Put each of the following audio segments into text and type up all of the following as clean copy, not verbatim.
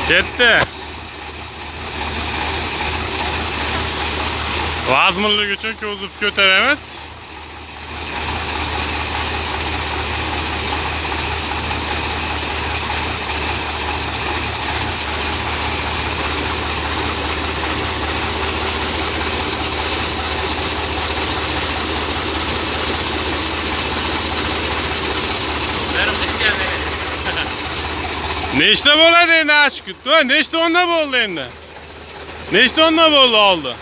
Ketdi. Vazminlik uchun ko'zib ko'taramiz. Nechta bo'ladi endi Ashkut? Nechta o'nda bo'ldi endi? Nechta o'nda bo'ldi oldi?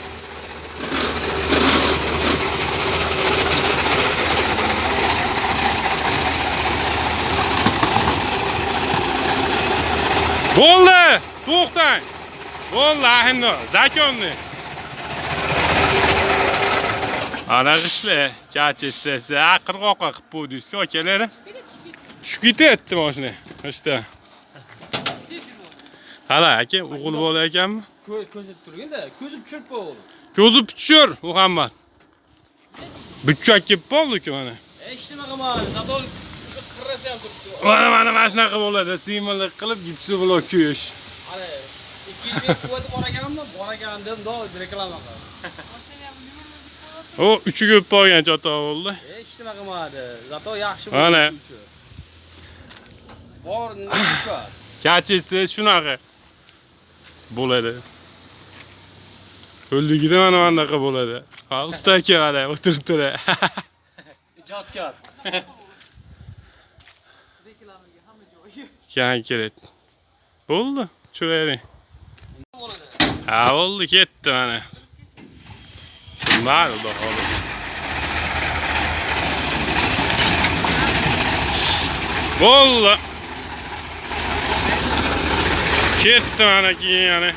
Bo'ldi! To'xtang. Bo'ldi, endi zakonni. Ana qishlar, kachestasi, qirg'oqqa qilib qo'ydingiz-ku, akalarim. Tushib ketdi mashina. Qishda. Hala aka, o'g'il bola ekanmi? Ko'zib turganda, ko'zib tushib bo'ldi. Ko'zib tushur, Muhammad. Buchak kelib qoldi-ku mana. Hech nima qilmadi, zadol qirrasi ham turibdi. Mana shunaqa bo'ladi, siymonlik qilib gipsi bilan kuyish. Hali 2 yil quvvat bor ekan deb reklama qildi. O 3 ko'p bo'lgan chatoq bo'ldi. Hech nima qilmadi, zato yaxshi bo'ldi. Mana. Bor nima Kachesi shunaqa bo'ladi. O'lligida mana bunaqa bo'ladi. Ha, usta aka mana o'tirib tura. Ijodkor. Reklamaga hamma joyi. Keyin kerak. Bo'ldi, tushiraylik. Ha, bo'ldi, ketdi mana. Sinmadi xudo xolis. Bo'ldi. Ketdi mana keyin yana.